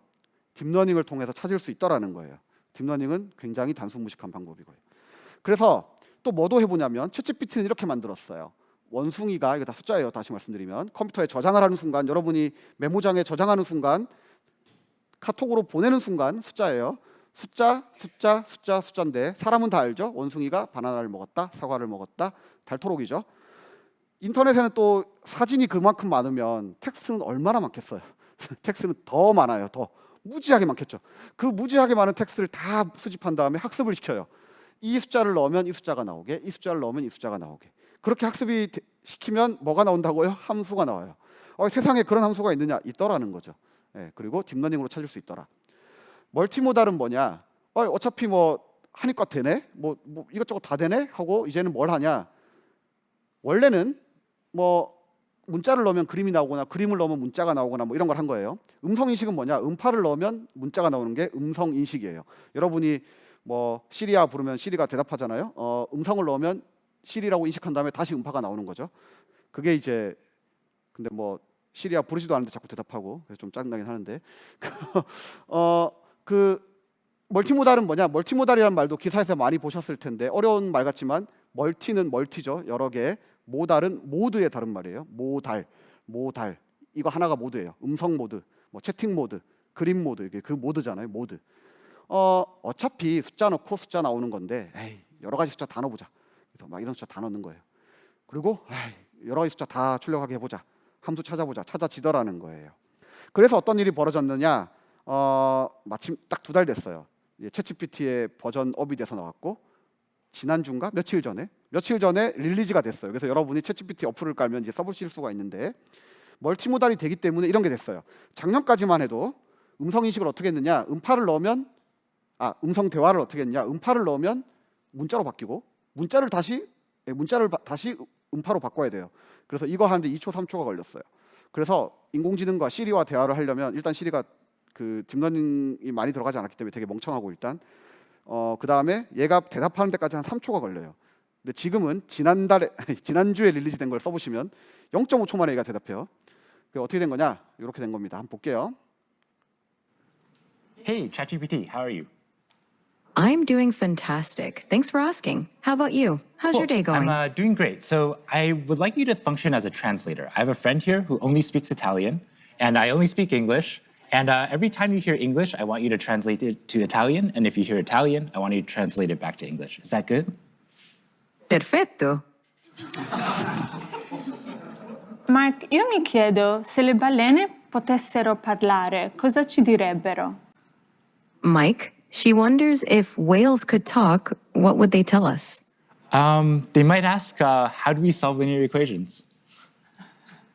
딥러닝을 통해서 찾을 수 있다라는 거예요. 딥러닝은 굉장히 단순무식한 방법이고요. 그래서 또 뭐도 해보냐면 챗GPT는 이렇게 만들었어요. 원숭이가 이거 다 숫자예요. 다시 말씀드리면 컴퓨터에 저장을 하는 순간 여러분이 메모장에 저장하는 순간 카톡으로 보내는 순간 숫자예요. 숫자인데 사람은 다 알죠. 원숭이가 바나나를 먹었다, 사과를 먹었다, 닳도록이죠. 인터넷에는 또 사진이 그만큼 많으면 텍스트는 얼마나 많겠어요. 텍스트는 더 많아요. 더 무지하게 많겠죠. 그 무지하게 많은 텍스트를 다 수집한 다음에 학습을 시켜요. 이 숫자를 넣으면 이 숫자가 나오게, 이 숫자를 넣으면 이 숫자가 나오게. 그렇게 학습이 시키면 뭐가 나온다고요? 함수가 나와요. 세상에 그런 함수가 있느냐? 있더라는 거죠. 그리고 딥러닝으로 찾을 수 있더라. 멀티모달은 뭐냐? 어차피 뭐 하니까 되네? 뭐 이것저것 다 되네? 하고 이제는 뭘 하냐? 원래는 뭐 문자를 넣으면 그림이 나오거나 그림을 넣으면 문자가 나오거나 뭐 이런 걸 한 거예요. 음성 인식은 뭐냐? 음파를 넣으면 문자가 나오는 게 음성 인식이에요. 여러분이 뭐 시리야 부르면 시리가 대답하잖아요. 음성을 넣으면 시리라고 인식한 다음에 다시 음파가 나오는 거죠. 그게 이제 근데 뭐 시리야 부르지도 않는데 자꾸 대답하고 그래서 좀 짜증나긴 하는데 그 멀티모달은 뭐냐? 멀티모달이라는 말도 기사에서 많이 보셨을 텐데 어려운 말 같지만 멀티는 멀티죠. 여러 개. 모달은 모드의 다른 말이에요. 모달 이거 하나가 모드예요. 음성 모드, 뭐 채팅 모드, 그림 모드 이게 그 모드잖아요. 모드. 어차피 숫자 넣고 숫자 나오는 건데 여러 가지 숫자 다 넣어보자. 그래서 막 이런 숫자 다 넣는 거예요. 그리고 여러 가지 숫자 다 출력하게 해보자. 함수 찾아보자. 찾아지더라는 거예요. 그래서 어떤 일이 벌어졌느냐? 마침 딱 2달 됐어요. 챗GPT의 버전 업이 돼서 나왔고 지난주인가 며칠 전에 릴리즈가 됐어요. 그래서 여러분이 챗GPT 어플을 깔면 이제 써보실 수가 있는데 멀티모달이 되기 때문에 이런 게 됐어요. 작년까지만 해도 음성 인식을 어떻게 했느냐? 음파를 넣으면 음성 대화를 어떻게 했느냐? 음파를 넣으면 문자로 바뀌고 문자를 다시 음파로 바꿔야 돼요. 그래서 이거 하는데 2초 3초가 걸렸어요. 그래서 인공지능과 시리와 대화를 하려면 일단 시리가 그 딥러닝이 많이 들어가지 않았기 때문에 되게 멍청하고 일단 그 다음에 얘가 대답하는 데까지 한 3초가 걸려요. 근데 지금은 지난주에 릴리즈된 걸 써보시면 0.5초 만에 얘가 대답해요. 그 어떻게 된 거냐? 이렇게 된 겁니다. 한번 볼게요. Hey, ChatGPT, how are you? I'm doing fantastic. Thanks for asking. How about you? How's your day going? I'm doing great. So I would like you to function as a translator. I have a friend here who only speaks Italian, and I only speak English. And every time you hear English, I want you to translate it to Italian. And if you hear Italian, I want you to translate it back to English. Is that good? Perfetto. Mark, io mi chiedo se le balene potessero parlare, cosa ci direbbero? Mike, she wonders if whales could talk, what would they tell us? They might ask, how do we solve linear equations?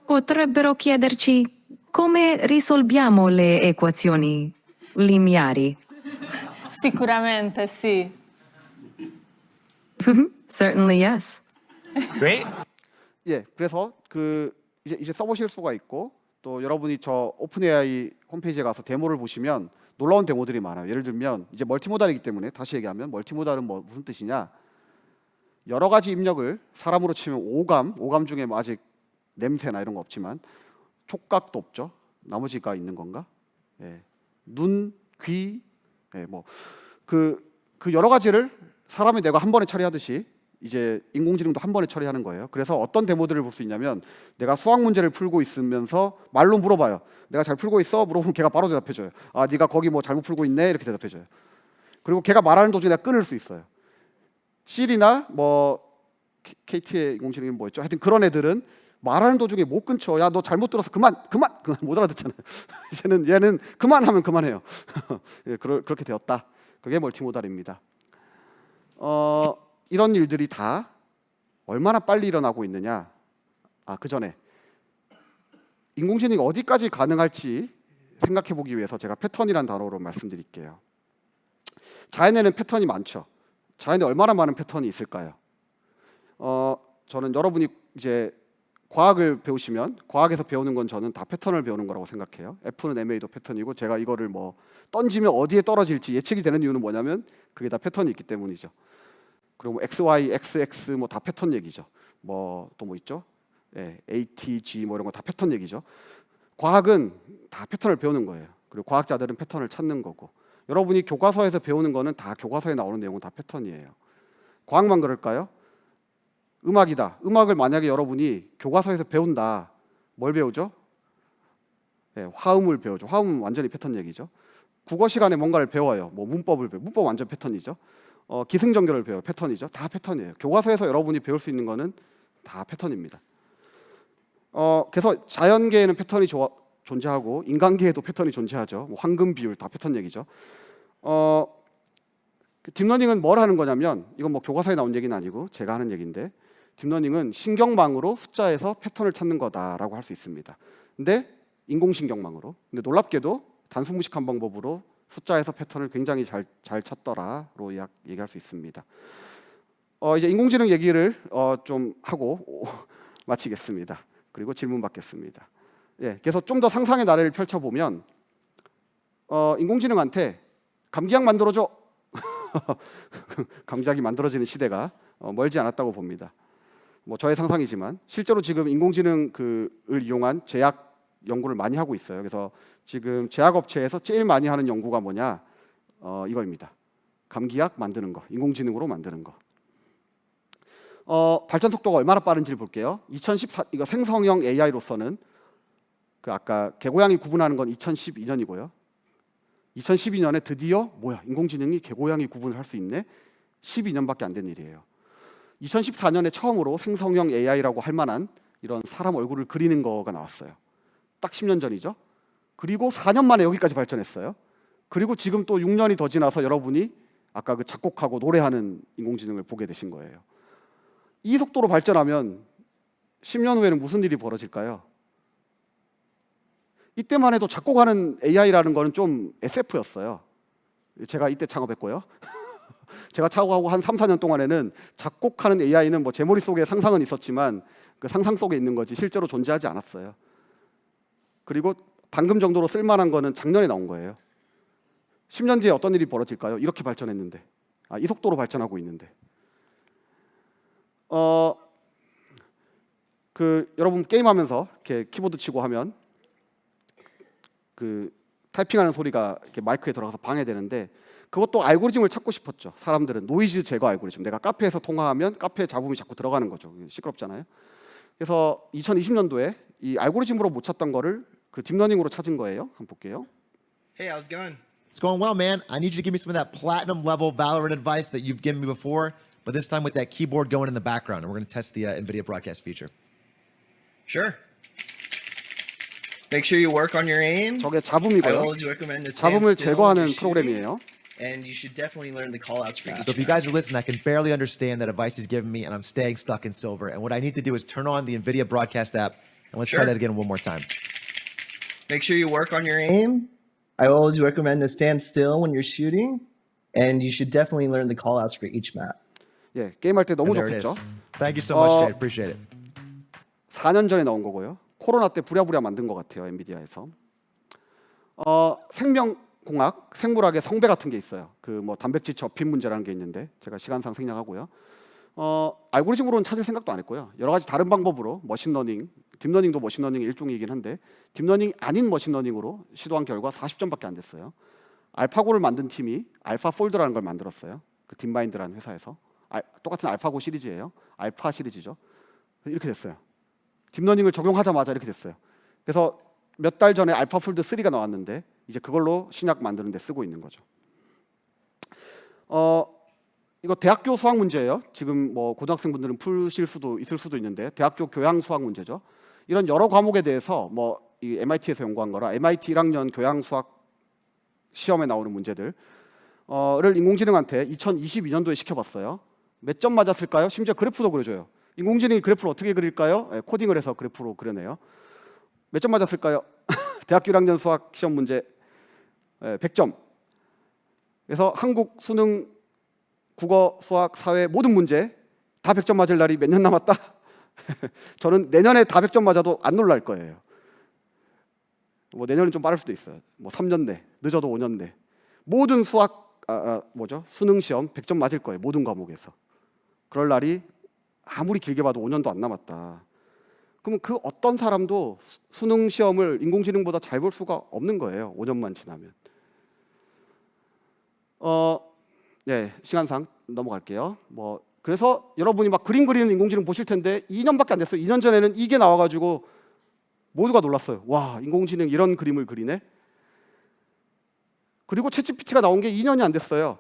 Potrebbero chiederci come risolviamo le equazioni lineari. Sicuramente sì. Certainly yes. Great. 그래서 이제 써보실 수가 있고 또 여러분이 저 오픈 AI 홈페이지에 가서 데모를 보시면 놀라운 데모들이 많아요. 예를 들면 이제 멀티모달이기 때문에 다시 얘기하면 멀티모달은 무슨 뜻이냐? 여러 가지 입력을 사람으로 치면 오감 중에 뭐 아직 냄새나 이런 거 없지만 촉각도 없죠. 나머지가 있는 건가? 눈, 귀, 그 여러 가지를 사람이 내가 한 번에 처리하듯이 이제 인공지능도 한 번에 처리하는 거예요. 그래서 어떤 데모들을 볼 수 있냐면 내가 수학 문제를 풀고 있으면서 말로 물어봐요. 내가 잘 풀고 있어? 물어보면 걔가 바로 대답해줘요. 네가 거기 뭐 잘못 풀고 있네? 이렇게 대답해줘요. 그리고 걔가 말하는 도중에 내가 끊을 수 있어요. 시리나 뭐 KT의 인공지능이 뭐였죠? 하여튼 그런 애들은 말하는 도중에 못 끊죠. 야, 너 잘못 들어서 그만 못 알아듣잖아요. 이제는 얘는 그만하면 그만해요. 그렇게 되었다. 그게 멀티모달입니다. 이런 일들이 다 얼마나 빨리 일어나고 있느냐? 그 전에 인공지능이 어디까지 가능할지 생각해 보기 위해서 제가 패턴이란 단어로 말씀드릴게요. 자연에는 패턴이 많죠. 자연에 얼마나 많은 패턴이 있을까요? 저는 여러분이 이제 과학을 배우시면 과학에서 배우는 건 저는 다 패턴을 배우는 거라고 생각해요. F는 MA도 패턴이고 제가 이거를 뭐 던지면 어디에 떨어질지 예측이 되는 이유는 뭐냐면 그게 다 패턴이 있기 때문이죠. 그리고 뭐 XY, XX 뭐 다 패턴 얘기죠. 뭐 또 뭐 있죠? ATG 뭐 이런 거 다 패턴 얘기죠. 과학은 다 패턴을 배우는 거예요. 그리고 과학자들은 패턴을 찾는 거고 여러분이 교과서에서 배우는 거는 다 교과서에 나오는 내용은 다 패턴이에요. 과학만 그럴까요? 음악이다. 음악을 만약에 여러분이 교과서에서 배운다. 뭘 배우죠? 네, 화음을 배우죠. 화음은 완전히 패턴 얘기죠. 국어 시간에 뭔가를 배워요. 뭐 문법을 배워. 문법 완전 패턴이죠. 기승전결을 배워요. 패턴이죠. 다 패턴이에요. 교과서에서 여러분이 배울 수 있는 거는 다 패턴입니다. 그래서 자연계에는 패턴이 존재하고 인간계에도 패턴이 존재하죠. 뭐 황금 비율 다 패턴 얘기죠. 그 딥러닝은 뭘 하는 거냐면 이건 뭐 교과서에 나온 얘기는 아니고 제가 하는 얘기인데 딥러닝은 신경망으로 숫자에서 패턴을 찾는 거다라고 할 수 있습니다. 근데 인공신경망으로. 근데 놀랍게도 단순 무식한 방법으로 숫자에서 패턴을 굉장히 잘 찾더라로 얘기할 수 있습니다. 이제 인공지능 얘기를 좀 하고 마치겠습니다. 그리고 질문 받겠습니다. 예, 그래서 좀 더 상상의 나래를 펼쳐보면 인공지능한테 감기약 만들어줘. 감기약이 만들어지는 시대가 멀지 않았다고 봅니다. 뭐 저의 상상이지만 실제로 지금 인공지능을 이용한 제약 연구를 많이 하고 있어요. 그래서 지금 제약업체에서 제일 많이 하는 연구가 뭐냐? 이거입니다. 감기약 만드는 거, 인공지능으로 만드는 거. 발전 속도가 얼마나 빠른지를 볼게요. 2014 이거 생성형 AI로서는 그 아까 개고양이 구분하는 건 2012년이고요. 2012년에 드디어 뭐야 인공지능이 개고양이 구분을 할 수 있네. 12년밖에 안 된 일이에요. 2014년에 처음으로 생성형 AI라고 할 만한 이런 사람 얼굴을 그리는 거가 나왔어요. 딱 10년 전이죠. 그리고 4년 만에 여기까지 발전했어요. 그리고 지금 또 6년이 더 지나서 여러분이 아까 그 작곡하고 노래하는 인공지능을 보게 되신 거예요. 이 속도로 발전하면 10년 후에는 무슨 일이 벌어질까요? 이때만 해도 작곡하는 AI라는 거는 좀 SF였어요. 제가 이때 창업했고요. 제가 창업하고 한 3, 4년 동안에는 작곡하는 AI는 뭐 제 머릿속에 상상은 있었지만 그 상상 속에 있는 거지 실제로 존재하지 않았어요. 그리고 방금 정도로 쓸만한 거는 작년에 나온 거예요. 10년 뒤에 어떤 일이 벌어질까요? 이렇게 발전했는데, 이 속도로 발전하고 있는데. 여러분 게임하면서 이렇게 키보드 치고 하면 그 타이핑하는 소리가 이렇게 마이크에 들어가서 방해되는데 그것도 알고리즘을 찾고 싶었죠. 사람들은 노이즈 제거 알고리즘. 내가 카페에서 통화하면 카페에 잡음이 자꾸 들어가는 거죠. 시끄럽잖아요. 그래서 2020년도에 이 알고리즘으로 못 찾던 거를 그 딥러닝으로 찾은 거예요. 한번 볼게요. Hey, how's it going? It's going well, man. I need you to give me some of that platinum level Valorant advice that you've given me before, but this time with that keyboard going in the background. And we're going to test the NVIDIA broadcast feature. Sure. Make sure you work on your aim. 저게 I 잡음이고요. always recommend to stand 잡음을 still when 제거하는 you're shooting, 프로그램이에요. and you should definitely learn the callouts for So each if you guys are listening, I can barely understand that advice he's giving me, and I'm staying stuck in silver. And what I need to do is turn on the NVIDIA broadcast app, and let's try Sure. that again one more time. Make sure you work on your aim. I always recommend to stand still when you're shooting, and you should definitely learn the callouts for each map. 예, 게임할 때 너무 And there it is. 좋겠죠. Thank you so much, 어, Jade. Appreciate it. 4년 전에 나온 거고요. 코로나 때 부랴부랴 만든 것 같아요. 엔비디아에서. 생명공학, 생물학의 성배 같은 게 있어요. 그 뭐 단백질 접힌 문제라는 게 있는데 제가 시간상 생략하고요. 알고리즘으로는 찾을 생각도 안 했고요. 여러 가지 다른 방법으로 머신러닝, 딥러닝도 머신러닝의 일종이긴 한데 딥러닝 아닌 머신러닝으로 시도한 결과 40점밖에 안 됐어요. 알파고를 만든 팀이 알파폴드라는 걸 만들었어요. 그 딥마인드라는 회사에서 똑같은 알파고 시리즈예요. 알파 시리즈죠. 이렇게 됐어요. 딥러닝을 적용하자마자 이렇게 됐어요. 그래서 몇 달 전에 알파폴드 3가 나왔는데 이제 그걸로 신약 만드는 데 쓰고 있는 거죠. 이거 대학교 수학 문제예요. 지금 뭐 고등학생분들은 푸실 수도 있을 수도 있는데 대학교 교양 수학 문제죠. 이런 여러 과목에 대해서 뭐 이 MIT에서 연구한 거라 MIT 1학년 교양 수학 시험에 나오는 문제들을 인공지능한테 2022년도에 시켜봤어요. 몇 점 맞았을까요? 심지어 그래프도 그려줘요. 인공지능이 그래프를 어떻게 그릴까요? 코딩을 해서 그래프로 그려내요. 몇 점 맞았을까요? 대학교 1학년 수학 시험 문제 100점. 그래서 한국, 수능, 국어, 수학, 사회 모든 문제 다 100점 맞을 날이 몇 년 남았다? 저는 내년에 다 100점 맞아도 안 놀랄 거예요. 뭐 내년은 좀 빠를 수도 있어요. 뭐 3년 내, 늦어도 5년 내. 모든 수학 수능 시험 100점 맞을 거예요. 모든 과목에서. 그럴 날이 아무리 길게 봐도 5년도 안 남았다. 그러면 그 어떤 사람도 수능 시험을 인공지능보다 잘 볼 수가 없는 거예요. 5년만 지나면. 네, 시간상 넘어갈게요. 뭐 그래서 여러분이 막 그림 그리는 인공지능 보실 텐데 2년밖에 안 됐어요. 2년 전에는 이게 나와가지고 모두가 놀랐어요. 와, 인공지능 이런 그림을 그리네. 그리고 챗GPT가 나온 게 2년이 안 됐어요.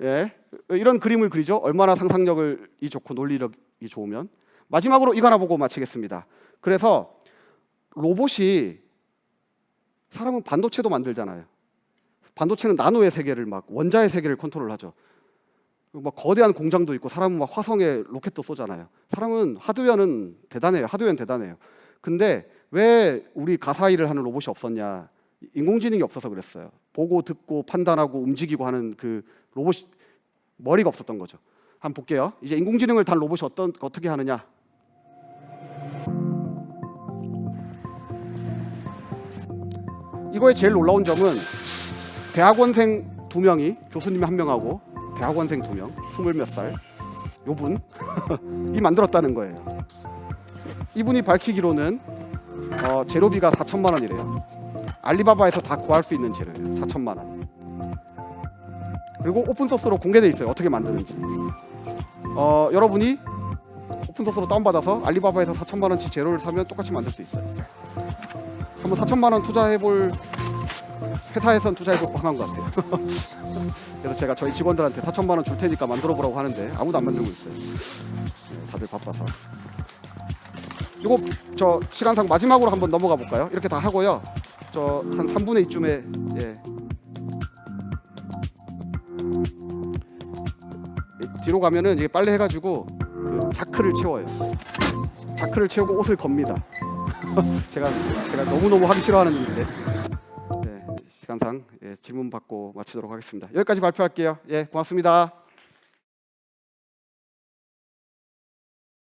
예, 이런 그림을 그리죠. 얼마나 상상력이 좋고 논리력이 좋으면. 마지막으로 이거 하나 보고 마치겠습니다. 그래서 로봇이 사람은 반도체도 만들잖아요. 반도체는 나노의 세계를 막 원자의 세계를 컨트롤하죠. 막 거대한 공장도 있고 사람은 막 화성에 로켓도 쏘잖아요. 사람은 하드웨어는 대단해요. 하드웨어는 대단해요. 근데 왜 우리 가사 일을 하는 로봇이 없었냐? 인공지능이 없어서 그랬어요. 보고 듣고 판단하고 움직이고 하는 그 로봇이 머리가 없었던 거죠. 한번 볼게요. 이제 인공지능을 단 로봇이 어떻게 하느냐? 이거의 제일 놀라운 점은 대학원생 2명이 교수님이 1명하고 대학원생 2명, 20몇 살 요분 이 만들었다는 거예요. 이분이 밝히기로는 재료비가 4천만 원이래요. 알리바바에서 다 구할 수 있는 재료예요. 4천만 원. 그리고 오픈소스로 공개돼 있어요. 어떻게 만드는지. 여러분이 오픈소스로 다운받아서 알리바바에서 4천만 원치 재료를 사면 똑같이 만들 수 있어요. 한번 4천만 원 투자해볼 회사에선 투자해볼 뻔한 것 같아요. 그래서 제가 저희 직원들한테 4천만 원 줄 테니까 만들어보라고 하는데 아무도 안 만들고 있어요. 네, 다들 바빠서. 이거 저 시간상 마지막으로 한번 넘어가 볼까요? 이렇게 다 하고요. 저 한 3분의 2쯤에 뒤로 가면은 이게 빨래 해가지고 그 자크를 채워요. 자크를 채우고 옷을 겁니다. 제가 너무너무 하기 싫어하는 일인데. 시간상 질문 받고 마치도록 하겠습니다. 여기까지 발표할게요. 고맙습니다.